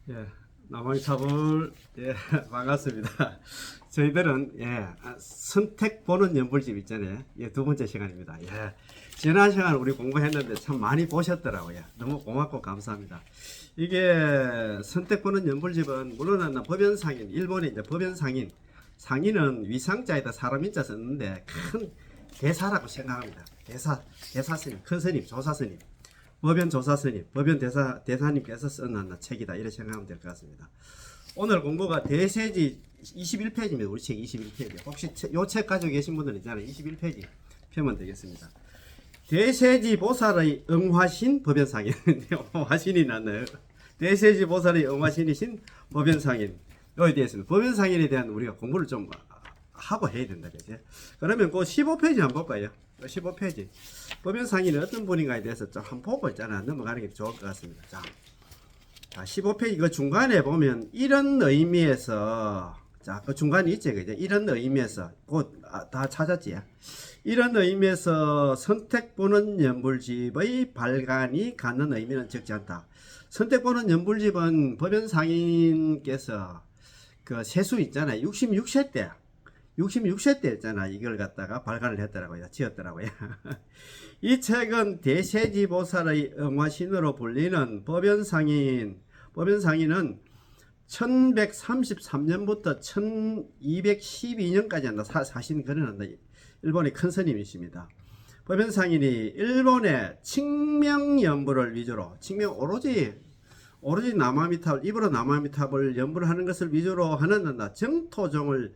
예, 남왕차불 예, 반갑습니다. 저희들은 선택 보는 연불집 있잖아요. 예, 두 번째 시간입니다. 예, 지난 시간 우리 공부했는데 참 많이 보셨더라고요. 너무 고맙고 감사합니다. 이게 선택 보는 연불집은 물론 법연 상인, 일본의 이제 법연 상인, 상인은 위상자에다 사람 인자 썼는데 큰 대사라고 생각합니다. 대사 스님, 큰 스님, 조사 스님. 법연 조사 스님, 법연 대사님께서 써놨나 책이다. 이렇게 생각하면 될 것 같습니다. 오늘 공부가 대세지 21페이지입니다. 우리 책 21페이지. 혹시 요 책 가지고 계신 분들 있잖아요. 21페이지 펴면 되겠습니다. 대세지 보살의 응화신 법연상인. 화신이 났나요? 대세지 보살의 응화신이신 법연상인. 여기에 대해서는 법연상인에 대한 우리가 공부를 좀 하고 해야 된다. 그죠? 그러면 그 15페이지 한번 볼까요? 15페이지. 법연상인은 어떤 분인가에 대해서 좀 한번 보고 있잖아. 넘어가는 게 좋을 것 같습니다. 자, 15페이지 그 중간에 보면 이런 의미에서, 자, 그 중간에 있지, 그죠? 이런 의미에서, 곧 다 찾았지. 이런 의미에서 선택보는 연불집의 발간이 갖는 의미는 적지 않다. 선택보는 연불집은 법연상인께서 그 세수 있잖아요. 66세 때. 66세 때 있잖아. 이걸 갖다가 발간을 했더라고요. 지었더라고요. 이 책은 대세지 보살의 응화신으로 불리는 법연상인은 1133년부터 1212년까지 사신 그런 일본의 큰 스님이십니다. 법연상인이 일본의 칭명연불을 위주로, 오로지 남아미탑, 입으로 남아미탑을 연불 하는 것을 위주로 하는 정토종을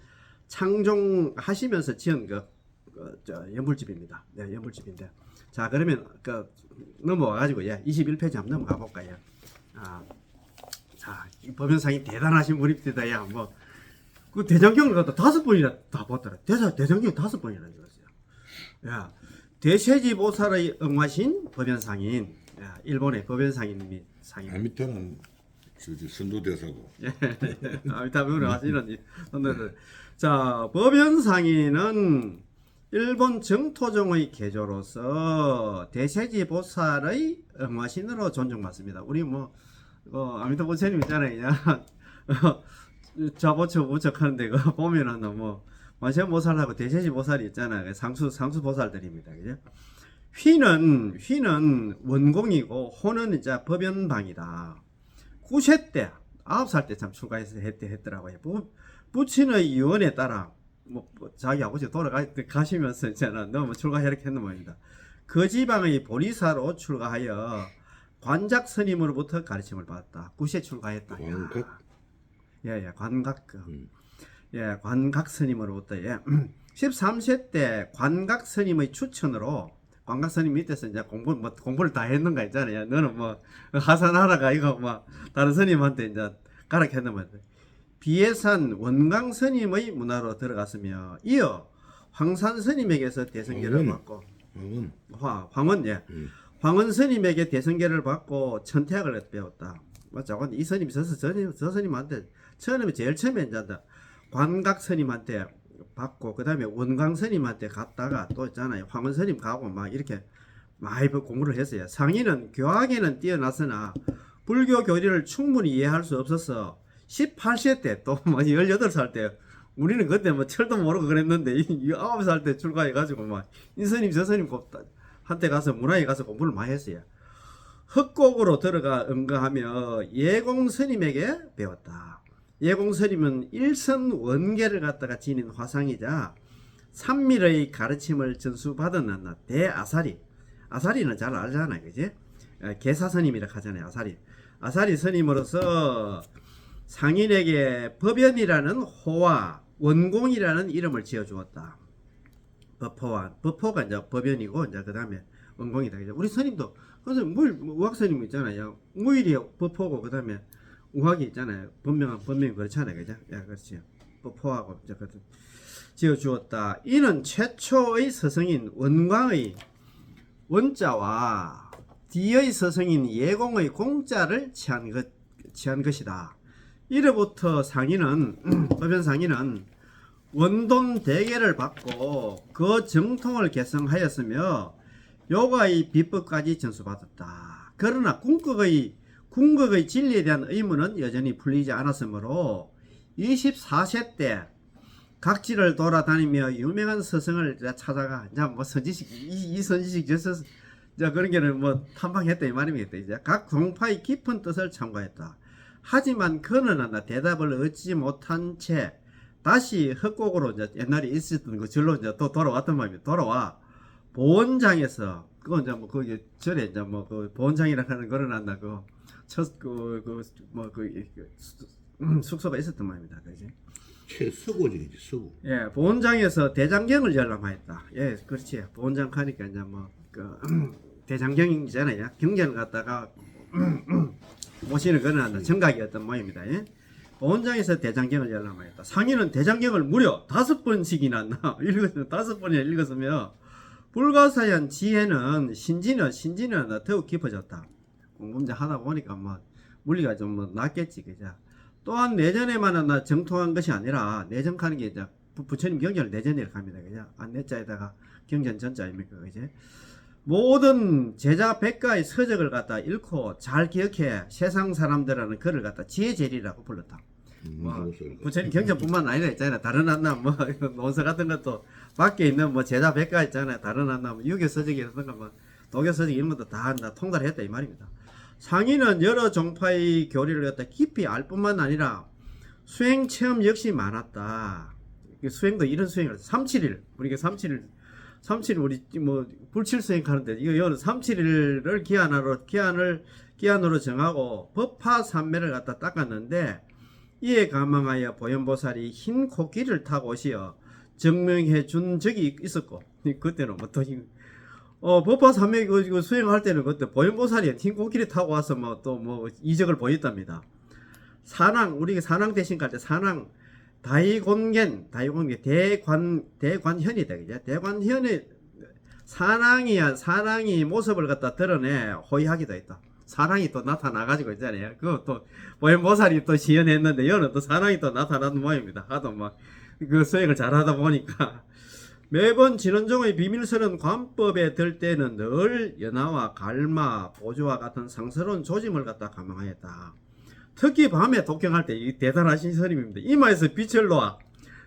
창종하시면서 지은 연불집입니다. 네, 연불집인데. 자, 그러면 넘어와가지고 21페이지 한번 넘어가 볼까요? 자, 이 법연상이 대단하신 분입니다. 야, 뭐 그 대장경을 갖다 5번이나 다 봤더라. 대장경 5번이나 읽었어요. 야, 대세지 보살의 응화신 법연상인. 야, 일본의 법연상인님이 상인. 밑에는 선도대사고. 아미타불을 하시는 분들. 자, 법연상인은 일본 정토종의 개조로서 대세지 보살의 응화신으로 존중받습니다. 우리 아미타불 스님 있잖아요. 좌보척 우척 하는데 보면은 만세 보살하고 대세지 보살이 있잖아요. 상수 보살들입니다. 그죠? 휘는 원공이고 호는 이제 법연방이다. 9세 때 9살 때 참 출가해서 했더라고요. 부친의 유언에 따라 자기 아버지 돌아가시면서 있잖아. 너무 출가 이렇게 했는 모양이다. 그 지방의 보리사로 출가하여 관작 스님으로부터 가르침을 받았다. 9세 출가했다. 관각. 관각 스님으로부터 13세 때 관각 스님의 추천으로 관각 스님 밑에서 이제 공부를 다 했는가 있잖아요. 너는 하산하라가 이거 다른 스님한테 이제 가르쳤는 거야. 비해산 원강 스님의 문화로 들어갔으며 이어 황산 스님에게서 대성계를 받고 황원 스님에게 대성계를 받고 천태학을 배웠다. 맞죠? 이 스님이 저 스님한테 제일 처음에 이제 관각 스님한테 받고 그 다음에 원광 스님한테 갔다가 또 있잖아요. 황원 스님 가고 이렇게 많이 공부를 했어요. 상인은 교학에는 뛰어났으나 불교 교리를 충분히 이해할 수 없어서 18세 때 또 18살 때 우리는 그때 철도 모르고 그랬는데 9살 때 출가해가지고 이 스님 저 스님 한테 가서 문화에 가서 공부를 많이 했어요. 흑곡으로 들어가 응가하며 예공 스님에게 배웠다. 예공 스님은 일선 원계를 갖다가 지닌 화상이자 삼밀의 가르침을 전수받은 아사리는 잘 알잖아요. 그지? 계사 스님이라고 하잖아요. 아사리 스님으로서 상인에게 법연이라는 호와 원공이라는 이름을 지어주었다. 법호가 이제 법연이고 이제 그 다음에 원공이다. 그죠? 우리 스님도 그래서 우학 스님 있잖아요. 무일이 법호고 그 다음에 우학이 있잖아요. 본명이 그렇잖아요. 그죠? 그렇지. 법호하고 이제 지어주었다. 이는 최초의 서성인 원광의 원자와 뒤의 서성인 예공의 공자를 취한 것이다. 이로부터 법연상인은 원돈 대계를 받고 그 정통을 개성하였으며 요가의 비법까지 전수받았다. 그러나 궁극의 궁극의 진리에 대한 의문은 여전히 풀리지 않았으므로 24세 때 각지를 돌아다니며 유명한 스승을 찾아가 이제 뭐 선지식 이 선지식 저 그런 게는 뭐 탐방했다 이 말입니다. 이제 각 종파의 깊은 뜻을 참고했다. 하지만 그는 대답을 얻지 못한 채 다시 헛곡으로 이제 옛날에 있었던 그 절로 이제 또 돌아왔단 말입니다. 돌아와 보원장에서 그건 이제 뭐 거기 절에 이제 뭐 그 보원장이라 하는 거는 한다 숙소가 있었단 말입니다. 그지? 최서고직이지 서고. 예, 보원장에서 대장경을 열람하였다. 예, 그렇지. 보원장 하니까 이제 뭐 대장경이잖아요. 경전을 갖다가 모시는 거는 한다. 정각이었던 모임입니다. 예? 보원장에서 대장경을 열람하였다. 상인은 대장경을 무려 5번씩이나 읽었으면 5번이나 읽었으며 불가사의한 지혜는 신지는 더욱 깊어졌다. 공부문제 하다 보니까 뭐 물리가 좀 뭐 낫겠지, 그죠? 또한 내전에만 정통한 것이 아니라 내전하는 게 이제 부처님 경전을 내전이라고 합니다, 그죠? 내자에다가 경전 전자입니까, 그죠? 모든 제자 백가의 서적을 갖다 읽고 잘 기억해 세상 사람들은 그를 갖다 지혜제리라고 불렀다. 뭐 부처님 경전뿐만 아니라 있잖아요. 다른 한남 뭐 논서 같은 것도 밖에 있는 뭐 제자 백가 있잖아요. 다른 한남 유교 서적이라든가 뭐 도교 서적 이런 것도 다 통달했다 이 말입니다. 상인은 여러 종파의 교리를 갖다 깊이 알 뿐만 아니라 수행 체험 역시 많았다. 수행도 이런 수행을 371 우리가 371 우리 뭐 불칠 수행하는데 이거 371을 기한으로 정하고 법화 삼매를 갖다 닦았는데 이에 감망하여 보현보살이 흰 코끼리를 타고 오시어 증명해 준 적이 있었고 그때는 뭐 법화 삼매 이거 수행할 때는 그때 보현보살이 흰 코끼리 타고 와서 뭐 또 뭐 이적을 보였답니다. 산왕 우리가 산왕 대신 갈 때 산왕 다이곤겐 대관현이다 그죠? 대관현의 산왕이 모습을 갖다 드러내 호위하기도 했다. 산왕이 또 나타나가지고 있잖아요. 그거 또 보현보살이 또 시연했는데 여는 또 산왕이 또 나타나는 모양입니다. 하도 막 그 수행을 잘하다 보니까 매번 진원종의 비밀스러운 관법에 들 때는 늘 연하와 갈마, 보조와 같은 상스러운 조짐을 갖다 감망하였다. 특히 밤에 독경할 때 이 대단하신 스님입니다. 이마에서 빛을 놓아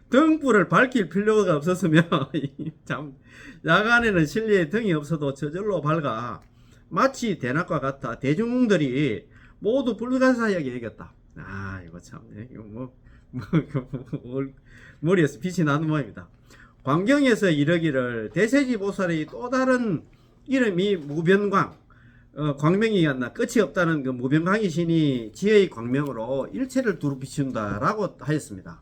등불을 밝힐 필요가 없었으며 참 야간에는 실내에 등이 없어도 저절로 밝아 마치 대낮과 같아 대중들이 모두 불가사하게 여겼다. 아 이거 참 이거 머리에서 빛이 나는 모양입니다. 광경에서 이르기를 대세지 보살의 또 다른 이름이 무변광 광명이었나 끝이 없다는 그 무변광이시니 지혜의 광명으로 일체를 두루 비춘다라고 하였습니다.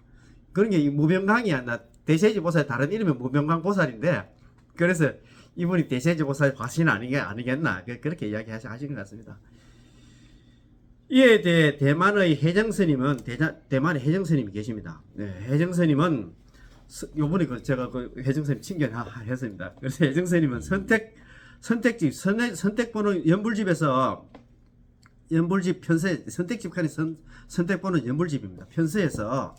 그런 게 이 무변광이 아니라 대세지 보살의 다른 이름이 무변광 보살인데 그래서 이분이 대세지 보살 과신 아니겠나 그렇게 이야기하신 것 같습니다. 이에 대해 대만의 해정스님은 대만의 해정스님이 계십니다. 네, 해정스님은 요번에 제가 그 해정스님 친견했습니다. 그래서 해정스님은 선택번호 연불집에서 연불집 편세 선택집 칸이 선택번호 연불집입니다. 편세에서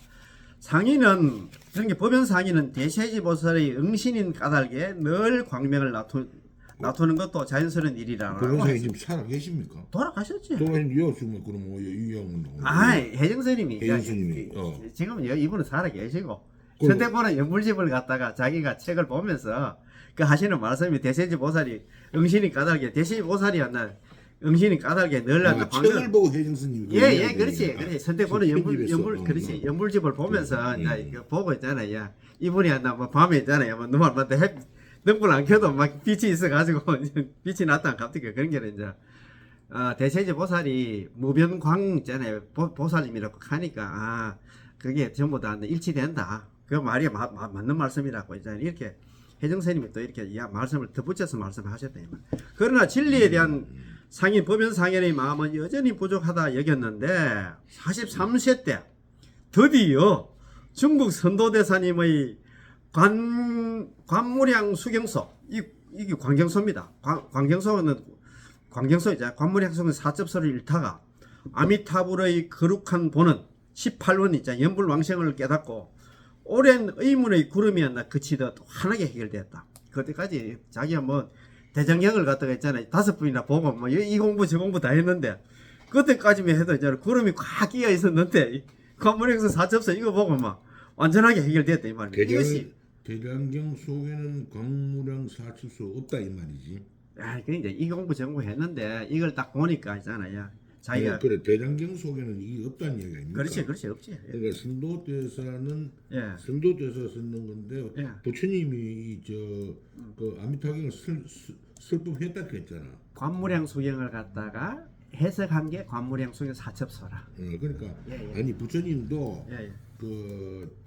상인은 그런 게 법연 상인은 대세지 보살의 응신인 까닭에 늘 광명을 놔두는 것도 자연스러운 일이라고. 변호사님 지금 살아 계십니까? 돌아가셨지. 돌아가신 지금 그럼 뭐 이영 해정스님이 지금 이분은 살아 계시고 선택번호 연불집을 갖다가 자기가 책을 보면서 그 하시는 말씀이 대세지 보살이 응신이 까닭에 대세지 보살이었나 응신이 까닭에 늘 책을 보고 해정스님 그렇지 선택번호 그렇지 연불집을 보면서 이제 보고 있잖아요. 이분이 뭐 밤에 있잖아요. 뭐 누구한테 등불 안 켜도 막 빛이 있어가지고 빛이 났다 갑자기 그런 게 이제 대세지 보살이 무변광 있잖아요. 보살님이라고 하니까 그게 전부 다 일치된다. 그 말이 맞는 말씀이라고 이제 이렇게 해정스님이 또 이렇게 말씀을 덧붙여서 말씀하셨다. 그러나 진리에 대한 상인 법연 상인의 마음은 여전히 부족하다 여겼는데 43세 때 드디어 중국 선도대사님의 관무량 수경소 이게 광경소입니다. 광경소 이제 관무량 수경 4접소를 읽다가 아미타불의 거룩한 본은 18원 있자 연불왕생을 깨닫고 오랜 의문의 구름이었나 그치듯 환하게 해결되었다. 그때까지 자기가 뭐 대정경을 갖다가 있잖아요. 5분이나 보고 뭐 이 공부 저 공부 다 했는데 그때까지만 해도 이제 구름이 꽉 끼어 있었는데 관문행성 사첩서 이거 보고 막 완전하게 해결됐다 이 말입니다. 이것이 대장경 속에는 광무량 사출소 없다 이 말이지. 그 이제 이 공부 저 공부 했는데 이걸 딱 보니까 있잖아요. 자기가 그래 대장경 속에는 이게 없다는 얘기 아닙니까? 그렇지 없지. 그러니까 선도대사는 예. 선도대사 쓰는 건데 예. 부처님이 그 아미타경을 설법했다 했잖아. 관무량 수경을 갖다가 해석한 게 관무량 수경 사첩서라. 그러니까 예. 아니 부처님도 예.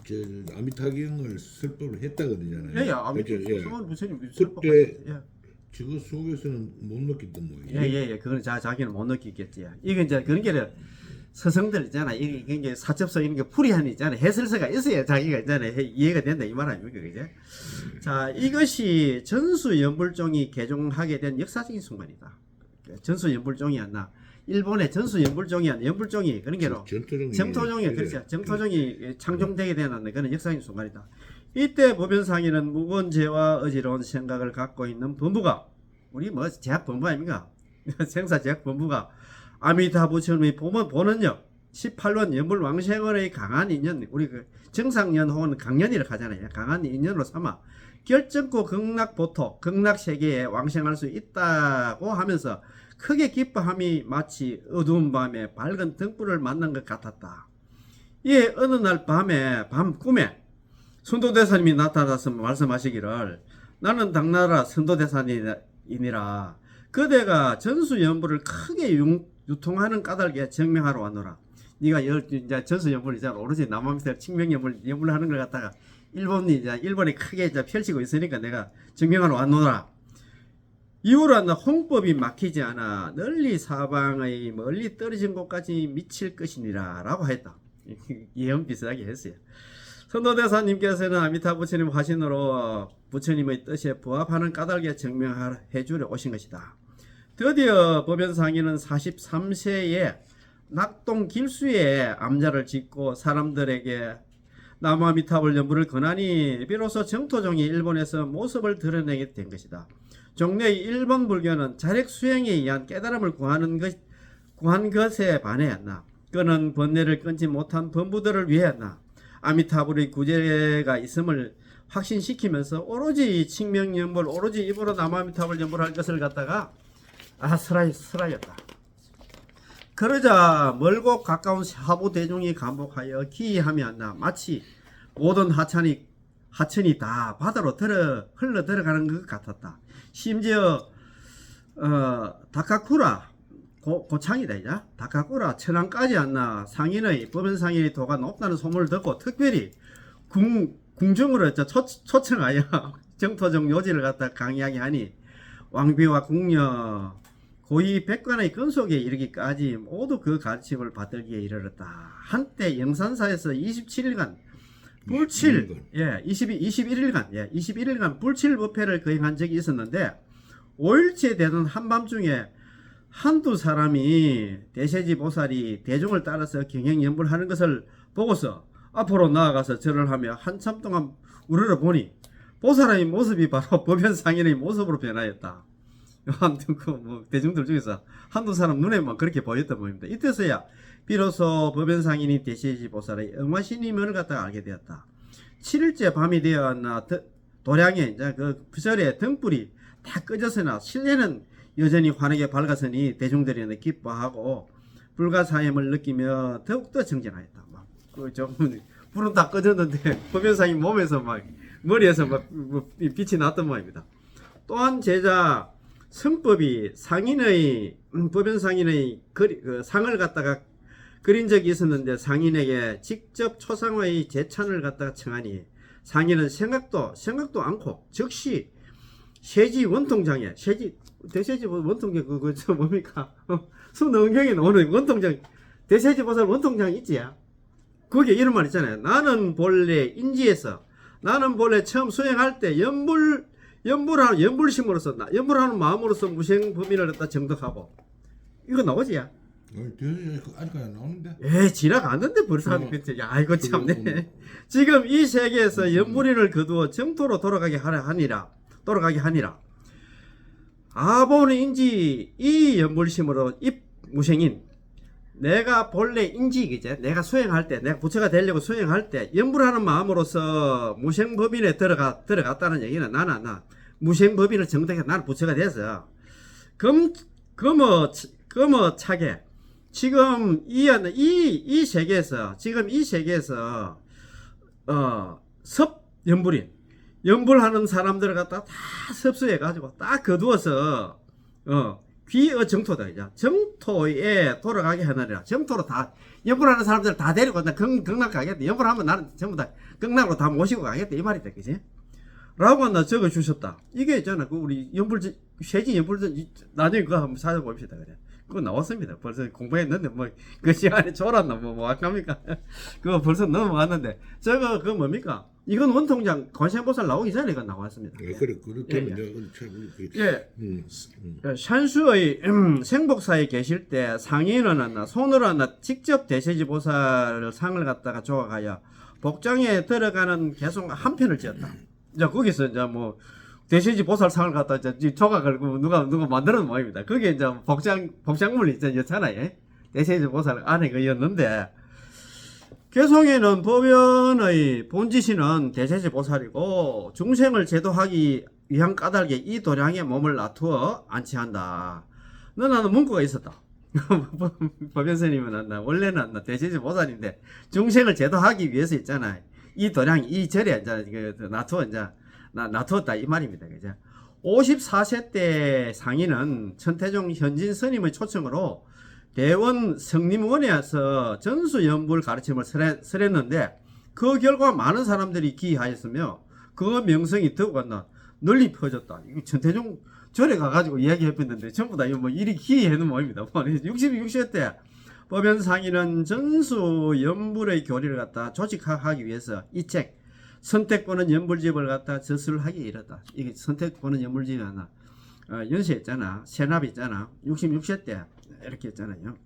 저 아미타경을 설법을 했다 그러잖아요. 예. 아미타경 부처님 그때 예. 저거 속에서는 못 느꼈던 모양이에요. 예. 그건 자기는 못 느끼겠지. 이게 이제 그런 게 서성들 있잖아. 이게 사첩서 이런 게 풀이한 있잖아. 해설서가 있어야 자기가 있잖아. 이해가 된다 이 말 아닙니까, 그죠? 자, 이것이 전수연불종이 개종하게 된 역사적인 순간이다. 전수연불종이었나? 일본의 전수연불종이었나? 연불종이 그런 게로 정토종이 그렇죠. 정토종이 창종되게 되는 그런 역사적인 순간이다. 이때 보변상인은 무거운 죄와 어지러운 생각을 갖고 있는 범부가 우리 뭐 제약 범부 아닙니까? 생사 제약 범부가 아미타 부처님의 보는요 18원 연불왕생원의 강한 인연 우리 그 정상년 혹은 강년이라고 하잖아요. 강한 인연으로 삼아 결정코 극락보토 극락세계에 왕생할 수 있다고 하면서 크게 기뻐함이 마치 어두운 밤에 밝은 등불을 만난 것 같았다. 이에 어느 날 밤 꿈에 선도대사님이 나타나서 말씀하시기를 나는 당나라 선도대사님이니라 그대가 전수연불을 크게 유통하는 까닭에 증명하러 왔노라. 네가 이제 전수연불 이제 오로지 남한밑에 칙명연불 하는 걸 갖다가 일본이 크게 이제 펼치고 있으니까 내가 증명하러 왔노라. 이후로는 홍법이 막히지 않아 널리 사방의 멀리 떨어진 곳까지 미칠 것이니라 라고 했다. 예언 비슷하게 했어요. 선도대사님께서는 아미타 부처님 화신으로 부처님의 뜻에 부합하는 까닭에 증명해 주려 오신 것이다. 드디어 법연상인은 43세에 낙동 길수에 암자를 짓고 사람들에게 남아미타불 연불을 권하니 비로소 정토종이 일본에서 모습을 드러내게 된 것이다. 종래의 일본 불교는 자력 수행에 의한 깨달음을 구한 것에 반해였나 그는 번뇌를 끊지 못한 범부들을 위하였나 아미타불의 구제가 있음을 확신시키면서 오로지 칙명연불 오로지 입으로 남아미타불 연불할 것을 갖다가 설하였다. 그러자 멀고 가까운 하부 대중이 감복하여 기이함이 안나 마치 모든 하천이 다 바다로 흘러 들어가는 것 같았다. 심지어 다카쿠라 고창이다 이제 다카쿠라 천안까지 안나 상인의 법연상인의 도가 높다는 소문을 듣고 특별히 궁중으로 초청하여 정토종 요지를 갖다 강의하게 하니 왕비와 궁녀 고위 백관의 근속에 이르기까지 모두 그 가르침을 받들기에 이르렀다. 한때 영산사에서 27일간 21일간 불칠법회를 거행한 적이 있었는데 5일째 되던 한밤중에 한두 사람이 대세지 보살이 대중을 따라서 경행연불하는 것을 보고서 앞으로 나아가서 절을 하며 한참 동안 우러러 보니 보살의 모습이 바로 법연상인의 모습으로 변하였다. 아무튼 대중들 중에서 한두 사람 눈에만 그렇게 보였던 모입니다. 이때서야 비로소 법연상인이 대세지 보살의 응화신임을 갖다가 알게 되었다. 7일째 밤이 되었나 도량에 이제 그 절에 등불이 다 꺼졌으나 실내는 여전히 환하게 밝았으니 대중들이 기뻐하고 불가사임을 느끼며 더욱더 정진하였다. 불은 다 꺼졌는데 법연상인 몸에서 머리에서 빛이 났던 모양입니다. 또한 제자 성법이 법연상인의 상을 갖다가 그린 적이 있었는데 상인에게 직접 초상화의 제찬을 갖다가 청하니 상인은 생각도 않고 즉시 세지 원통장에 대세지 원통장 그거 뭡니까? 수능경에 나오는 원통장 대세지 보살 원통장 있지? 거기에 이런 말 있잖아요. 나는 본래 처음 수행할 때 연불심으로서 연불하는 마음으로서 무생범인을 갖다 정덕하고 이거 나오지? 아직까지 안 나오는데? 지나갔는데 벌써 아이고 참네. 지금 이 세계에서 연불인을 거두어 정토로 돌아가게 하니라. 아본인지 이 연불심으로 입무생인 내가 본래 인직이제 내가 수행할 때 내가 부처가 되려고 수행할 때 염불하는 마음으로서 무생법인에 들어갔다는 얘기는 나는 무생법인을 정당해 나는 부처가 돼서 금어 차게 지금 이 세계에서 지금 이 세계에서 섭 염불하는 사람들을 갖다가 다 섭수해 가지고 딱 거두어서 귀의 정토다 이제 정토에 돌아가게 하느니라. 정토로 다 염불하는 사람들 다 데리고 나 극락 가겠다. 염불하면 나는 전부 다 극락으로 다 모시고 가겠다 이 말이다, 그지? 라고 나 적어 주셨다. 이게 있잖아, 그 우리 세진 연불 나중에 그거 한번 찾아봅시다 그래. 그거 나왔습니다. 벌써 공부했는데 뭐 그 시간에 졸았나 뭐 할겁니까? 그거 벌써 넘어왔는데 저거 그 뭡니까? 이건 원통장 관세음보살 나오기 전에 이건 나왔습니다. 그래 그렇게 하면 내가 참 이렇게 산수의 생복사에 계실 때 상인은 손으로 직접 대세지 보살을 상을 갖다가 조각하여 복장에 들어가는 계속 한 편을 지었다. 이제 거기서 이제 뭐 대세지 보살 상을 갖다 이제 조각을 누가 만드는 모양입니다. 그게 이제 복장물이 있잖아요. 대세지 보살 안에 그였는데 개성에는 법연의 본지시는 대세지 보살이고 중생을 제도하기 위한 까닭에 이 도량에 몸을 놔두어 안치한다. 너는 문구가 있었다. 법연 스님은 원래는 대세지 보살인데 중생을 제도하기 위해서 있잖아요. 이 도량 이 절에 이제 놔두었다 이 말입니다. 그죠? 54세 때 상인은 천태종 현진 스님의 초청으로 대원 성림원에서 전수연불 가르침을 설했는데 그 결과 많은 사람들이 기하였으며 그 명성이 더욱 널리 퍼졌다. 이거 천태종 절에 가가지고 이야기했는데 전부 다 뭐 일이 기해는 모입니다. 60세 때 법연상인은 전수연불의 교리를 갖다 조직하기 위해서 이 책 선택권은 연불집을 갖다 저술하기에 이르렀다. 이게 선택권은 연불집이 하나 연세했잖아. 세납이 있잖아. 66세 때 이렇게 했잖아요.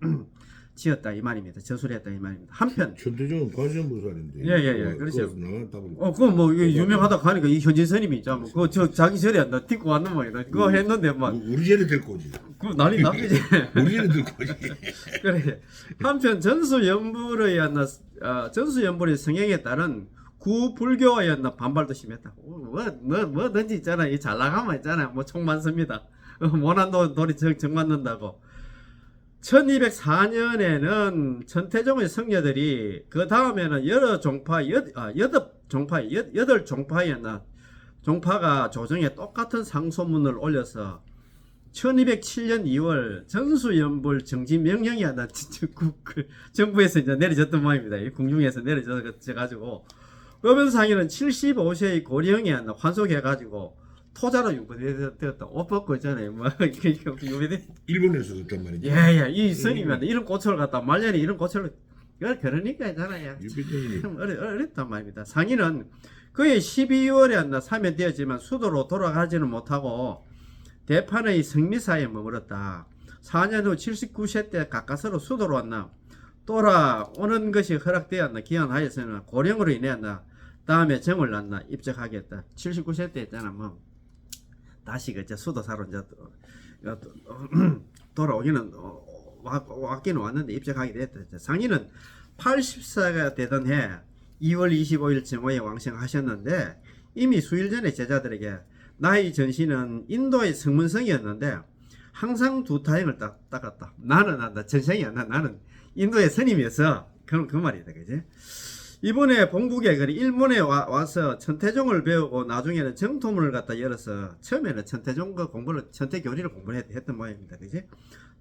지었다 이 말입니다. 저술했다 이 말입니다. 한편 천태종은 관세음보살인데. 예, 그렇죠. 나왔다고. 그거 뭐 유명하다 하니까 이 현진 스님이 있잖아. 뭐 그거 자기 절에 딛고 왔는 모양이다. 그거 했는데 막 우리 절에 데리고 오지. 그 난리 나겠지. 우리 절에 데리고 오지. 그래. 한편 전수연불의 성행에 따른 구불교에 반발도 심했다. 뭐든지 있잖아. 이 잘 나가면 있잖아. 뭐 총 많습니다. 못한 돌이 정 맞는다고. 1204년에는 천태종의 성녀들이 그 다음에는 여덟 종파가 조정에 똑같은 상소문을 올려서 1207년 2월 전수연불 정지 명령이 정부에서 이제 내려졌던 모양입니다. 궁중에서 내려져가지고 법연상인은 75세의 고령에 환속해가지고 토자로 유배되었다. 옷 벗고 있잖아요. 뭐 유배돼. 일본에서 그랬단 말이지. 예, 이 스님한테 이런 고초를 갖다 말년에 이런 고초를 그러니까 있잖아요. 유배되니. 참 어렵단 말입니다. 상인은 그의 12월에 사면되었지만 수도로 돌아가지는 못하고 대판의 성미사에 머물렀다. 4년 후 79세 때 가까스로 수도로 돌아오는 것이 허락되었나 기한하였으나 고령으로 인해 다음에 정을 입적하겠다. 79세 때 있잖아. 뭐 다시 그 수도사로 이제 돌아오기는 왔기는 왔는데 입적하게 됐다. 상인은 80세가 되던 해 2월 25일 정오에 왕생하셨는데 이미 수일 전에 제자들에게 나의 전신은 인도의 성문성이었는데 항상 두 타행을 닦았다. 나는 전생이야. 나는 인도의 스님이었어. 그럼 그 말이다, 그지? 이번에 본국에 일본에 와서 천태종을 배우고 나중에는 정토문을 갖다 열어서 처음에는 천태교리를 공부했던 모양입니다, 그지?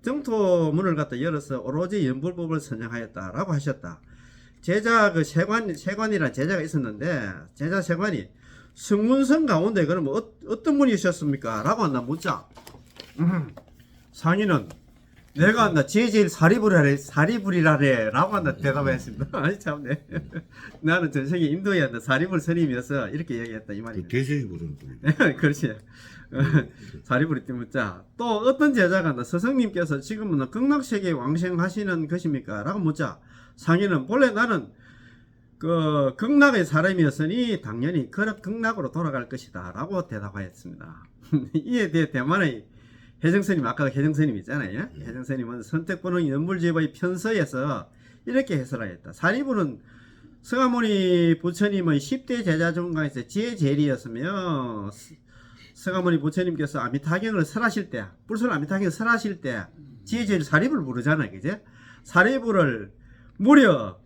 정토문을 갖다 열어서 오로지 연불법을 선정하였다라고 하셨다. 제자 세관이란 제자가 있었는데 제자 세관이 성문성 가운데 그러면 어떤 분이셨습니까? 라고 묻자. 상인은 내가 제일 사리불이라래 라고 대답했습니다. 아니 참네. 나는 전생에 인도에 사리불 스님이어서 이렇게 얘기했다 이 말이에요. 대세지 보선. 그렇지. 사리불이 때문에 또 어떤 제자가 스승님께서 지금은 극락세계에 왕생하시는 것입니까? 라고 묻자. 상인은 본래 나는 그 극락의 사람이었으니 당연히 극락으로 돌아갈 것이다 라고 대답하였습니다. 이에 대해 대만의 혜정스님 아까 혜정스님 있잖아요. 혜정스님은 선택보는 연불제보의 편서에서 이렇게 해설하였다. 사리부는 서가모니 부처님의 10대 제자 중간에서 지혜제일이었으며 서가모니 부처님께서 아미타경을 설하실 때, 불설 아미타경을 설하실 때 지혜제일 사리부를 부르잖아요. 그제? 사리부를 무려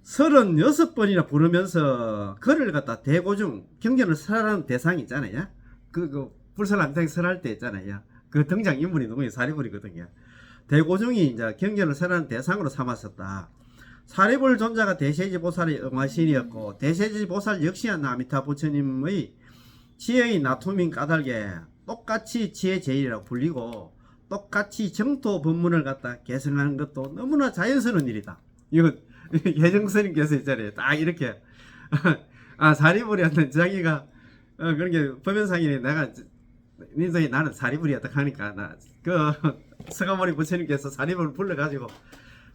36번이나 부르면서 그를 갖다 대고중 경전을 설하는 대상이 있잖아요. 그 불설 아미타경 설할 때 있잖아요. 그 등장 인물이 누구예요? 사리불이거든요. 대고중이 이제 경전을 설하는 대상으로 삼았었다. 사리불 존자가 대세지 보살의 응화신이었고 대세지 보살 역시한 아미타 부처님의 지혜의 나툼인 까닭에 똑같이 지혜 제일이라고 불리고 똑같이 정토 법문을 갖다 개성하는 것도 너무나 자연스러운 일이다. 이거 예정스님께서 있잖아요. 딱 이렇게 사리불이었던 자기가 그런 게 법연상이네. 내가 민성이 나는 사리불이었다 하니까 서가모니 부처님께서 사리불을 불러가지고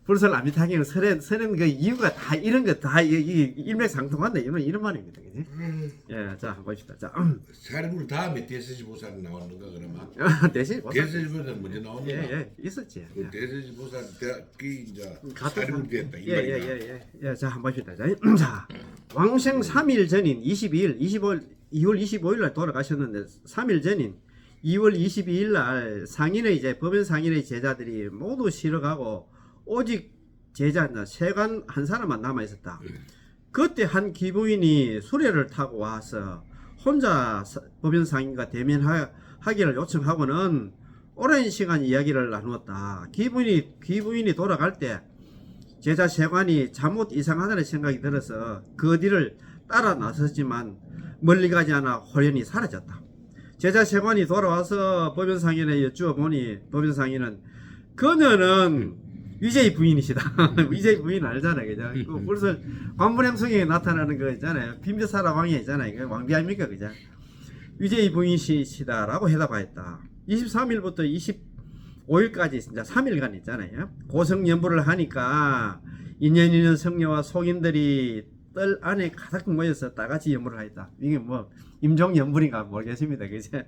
불설 아미타경을 서는 그 이유가 다 이런 거 다 일맥상통한다 이런 말입니다. 그지? 예, 자 봅시다. 자, 사리불 다음에 대세지보살이 나왔는가 그러면? 대세지보살. 대세지보살 먼저 나왔는가? 예, 있었지. 그 대세지보살 대학기 이제 같은 사리불 됐다 이 말이야. 예, 자 한번 봅시다. 자, 왕생 3일 전인 22일, 2월 25일 날 돌아가셨는데 3일 전인 2월 22일 날 상인의 이제 법연 상인의 제자들이 모두 실어가고 오직 제자 세관 한 사람만 남아 있었다. 그때 한 기부인이 수레를 타고 와서 혼자 법연 상인과 대면하기를 요청하고는 오랜 시간 이야기를 나누었다. 기부인이 돌아갈 때 제자 세관이 잘못 이상하다는 생각이 들어서 그 뒤를 따라 나섰지만 멀리 가지 않아 호련히 사라졌다. 제자 세관이 돌아와서 법연 상인에 여쭈어 보니 법연 상인은 그녀는 위제의 부인이시다. 위제의 부인 알잖아요. 그죠? 그 벌써 관문행성에 나타나는 거 있잖아요. 빈비사라 왕이 있잖아요. 그 왕비 아닙니까? 그죠? 위제의 부인이시다라고 해답하였다. 23일부터 25일까지 진짜 3일간 있잖아요. 고성연부를 하니까 인연 있는 성녀와 속인들이 뜰 안에 가득 모여서 다 같이 연부를 하였다. 이게 뭐 임종연불인가 모르겠습니다. 그죠?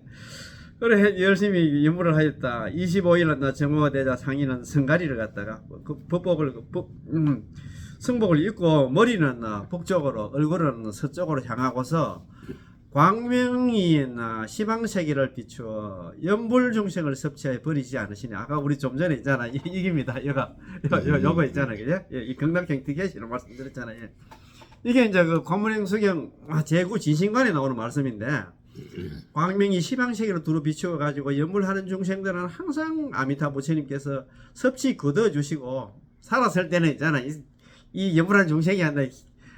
그래 열심히 연부를 하였다. 25일은 나 정호대자 상인은 성가리를 갖다가 그 성복을 입고 머리는 북쪽으로 얼굴은 서쪽으로 향하고서 광명이 시방세계를 비추어 연불중생을 섭취해 버리지 않으시니 아까 우리 좀 전에 있잖아 이깁니다. 요거 있잖아요. 그죠? 이 경락경 득계시를 말씀드렸잖아요. 이게 이제 그 관문행수경 제구 진신관에 나오는 말씀인데 광명이 시방세계로 두루 비추어 가지고 연불하는 중생들은 항상 아미타 부처님께서 섭취 거둬 주시고 살았을 때는 있잖아 이 연불하는 중생이 한다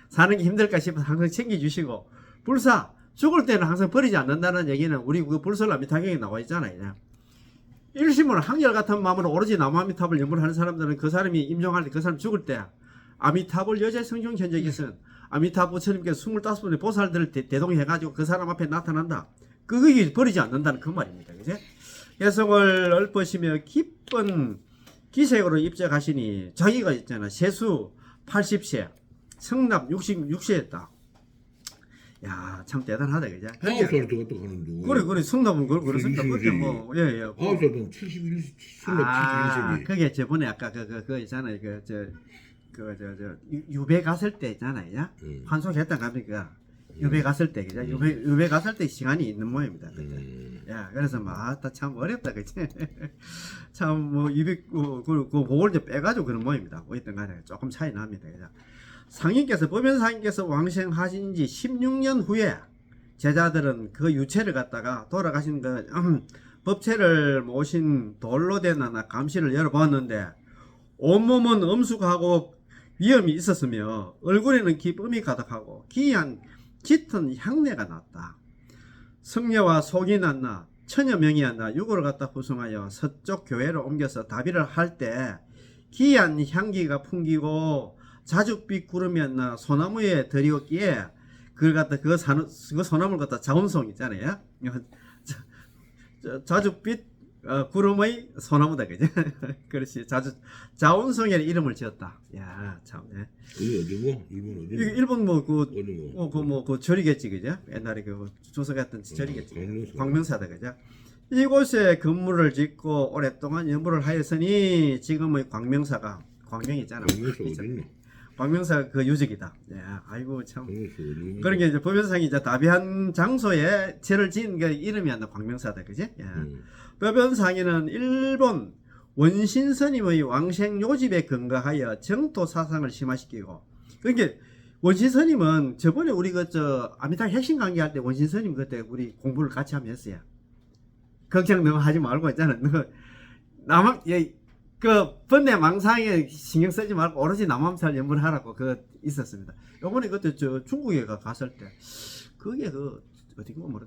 사는 게 힘들까 싶어서 항상 챙겨 주시고 불사 죽을 때는 항상 버리지 않는다는 얘기는 우리 그 불설 아미타경에 나와 있잖아요. 일심으로 한결같은 마음으로 오로지 남아미탑을 연불하는 사람들은 그 사람이 임종할 때 그 사람 죽을 때 아미탑을 여제 성중 현적에서는 아미타 부처님께서 25분의 보살들을 대동해가지고 그 사람 앞에 나타난다. 그게 버리지 않는다는 그 말입니다. 그죠? 해성을 읊으시며 기쁜 기색으로 입적하시니 자기가 있잖아. 세수 80세, 성납 66세였다. 야, 참 대단하다. 그죠? 9살도 어떻게 하는데? 그래, 성납은 그렇습니다. 그때 뭐, 예. 9살도 71세지. 그게 저번에 아까 그거 있잖아요. 유배 갔을 때 있잖아요. 환송했던 겁니까? 유배 갔을 때, 그죠? 유배 갔을 때 시간이 있는 모양입니다. 야, 그래서 참 어렵다, 그치? 참, 그 복을 좀 빼가지고 그런 모양입니다. 어쨌든 간에 조금 차이 납니다, 그죠? 법연 상인께서 왕생하신 지 16년 후에 제자들은 그 유체를 갖다가 돌아가신 법체를 모신 돌로 된 감시를 열어보았는데 온몸은 엄숙하고 위험이 있었으며 얼굴에는 기쁨이 가득하고 기이한 짙은 향내가 났다. 성녀와 속이 났나 천여 명이 유고를 갖다 구성하여 서쪽 교회로 옮겨서 다비를 할 때 기이한 향기가 풍기고 자줏빛 구름이 소나무에 들이었기에 그걸 갖다 그 소나무를 갖다 자운송 있잖아요. 자줏빛 구름의 소나무다, 그죠? 그렇지. 자운송이라는 이름을 지었다. 야, 참, 네. 이게 어디고? 일본 어디? 일본 어디고? 그 절이겠지, 그죠? 옛날에 그 조선 같은 절이겠지. 광명사다, 그죠? 이곳에 건물을 짓고 오랫동안 연구를 하였으니 지금의 광명사가 광명이 있잖아. 광명사 어딨노? 광명사 그 유적이다. 예, 아이고 참. 광명사 어딨노? 그런 게 이제 법연상이 이제 다비한 장소에 죄를 지은 게 이름이 안 나. 광명사다, 그지? 예. 법연상에는 일본 원신 스님의 왕생 요집에 근거하여 정토 사상을 심화시키고, 그러니까 원신 스님은 저번에 우리 저 아미타 핵심 강의할 때 원신 스님 그때 우리 공부를 같이 하면 했어요. 걱정 너무 하지 말고 있잖아. 너 남한 그 번뇌 망상에 신경 쓰지 말고 오로지 남함살 연구를 하라고 그 있었습니다. 요번에 그때 저 중국에 갔을 때 그게 그 어떻게 뭐라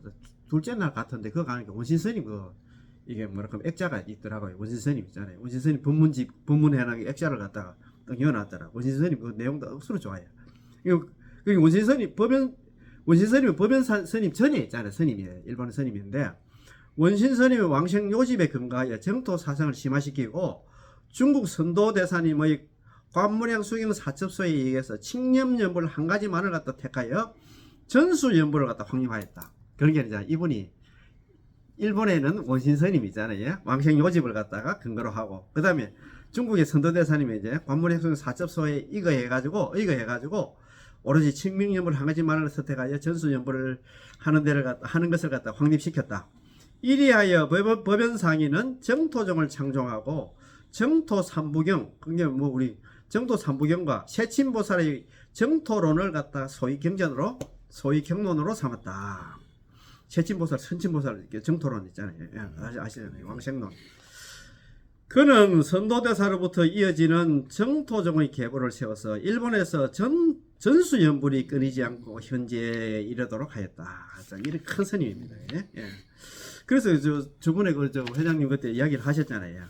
둘째 날 같은데 그거 가니까 원신 스님 그 이게 뭐랄까 액자가 있더라고요. 원신 스님 있잖아요. 원신 스님 법문집 법문해놨는 액자를 갖다가 딱 넣어놨더라. 원신 스님 그 내용도 억수로 좋아요. 그 원신 스님 원신 스님은 법연 스님 전에 있잖아요. 스님이에요. 일본 스님인데 원신 스님의 왕생 요집에 근거하여 정토 사상을 심화시키고 중국 선도 대사님의 관무량 수경 사첩소에 의해서 칙념연부를 한 가지만을 갖다 택하여 전수연부를 갖다 확립하였다. 그러니까 이제 이분이 일본에는 원신 스님이잖아요. 왕생 요집을 갖다가 근거로 하고 그 다음에 중국의 선도 대사님이 이제 관무량 수경 사첩소에 이거해가지고 오로지 칙명연부를 한 가지만을 선택하여 전수연부를 하는 것을 갖다 확립시켰다. 이리하여 법연상인은 정토종을 창종하고 정토 삼부경, 그게 뭐 우리 정토 삼부경과 세친보살의 정토론을 갖다 소위 경론으로 삼았다. 세친보살, 선친보살 정토론 있잖아요. 아시잖아요. 왕생론. 그는 선도대사로부터 이어지는 정토종의 계보를 세워서 일본에서 전수연불이 끊이지 않고 현재에 이르도록 하였다. 이런 큰 스님입니다. 예. 그래서 저번에 그 회장님 그때 이야기를 하셨잖아요.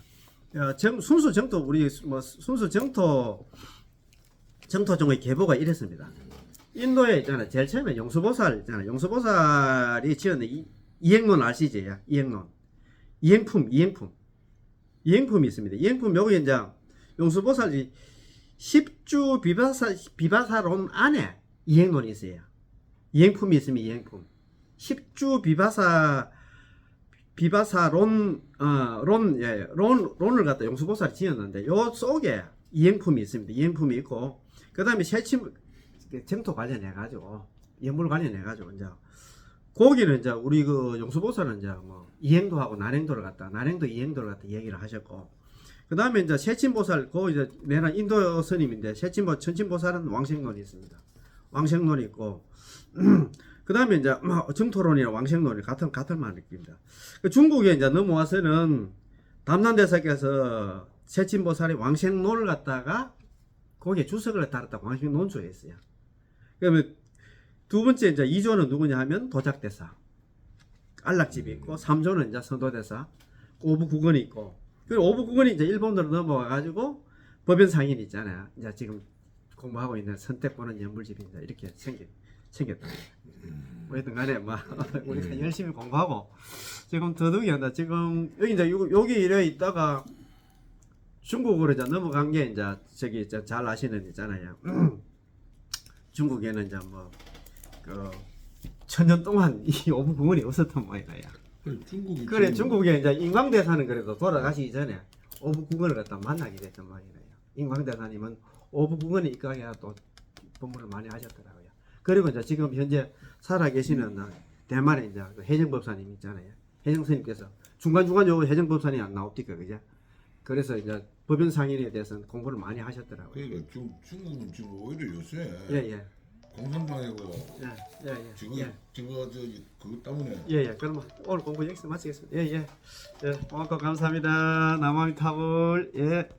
순수 정토 우리 뭐 순수 정토종의 계보가 이랬습니다. 인도에 있잖아. 제일 처음에 용수보살 있잖아. 용수보살이 지었는 이행론 아시죠? 이행품이 있습니다. 이행품 여기 이제 용수보살이 10주 비바사론 안에 이행론이 있어요. 이행품이 있으면 이행품. 10주 론을 갖다 용수보살이 지었는데 요 속에 이행품이 있습니다. 이행품이 있고 그 다음에 정토 관련해가지고 연물 관련해가지고 이제 거기는 이제 우리 그 용수보살은 이제 뭐 이행도 하고 난행도 이행도를 갖다 얘기를 하셨고 그 다음에 이제 세친보살 그 이제 내는 인도 스님인데 천친보살은 왕생론이 있습니다. 왕생론이 있고 그 다음에 이제 정토론이나 왕생론이 같은 말을 느낍니다. 중국에 이제 넘어와서는 담난대사께서 세친보살이 왕생론을 갖다가 거기에 주석을 달았다고 왕생론조에 있어요. 그러면 두 번째 이제 2조는 누구냐 하면 도작대사, 안락집이 있고 3조는 이제 선도대사, 오부국원이 있고 그리고 오부국원이 이제 일본으로 넘어와가지고 법연상인이 있잖아요. 이제 지금 공부하고 있는 선택보는 연불집입니다. 이렇게 생겼다. 뭐든 간에 우리가 열심히 공부하고 지금 더욱이 한다. 지금 여기 이제 여기 이래 있다가 중국으로 이제 넘어간 게 이제 저기 잘 아시는 있잖아요. 중국에는 이제 뭐 그 천년 동안 이 오부궁원이 없었던 모양이야. 중국이 그래 중국에 이제 인광대사는 그래도 돌아가시기 전에 오부궁원을 갖다 만나게 됐던 모양이에요. 인광대사님은 오부궁원에 입각해야 또 법문을 많이 하셨더라고요. 그리고 이제 지금 현재 살아계시는 대만에 이제 해정법사님 있잖아요. 해정스님께서 중간중간 요 해정법사님이 안 나옵니까, 그죠? 그래서 이제 법연상인에 대해서는 공부를 많이 하셨더라고요. 그러니까 중국은 지금 오히려 요새 예. 공산당이고 예. 지금 그거 때문에 예. 그럼 오늘 공부 여기서 마치겠습니다. 예. 고맙고 감사합니다. 남아미타불 예.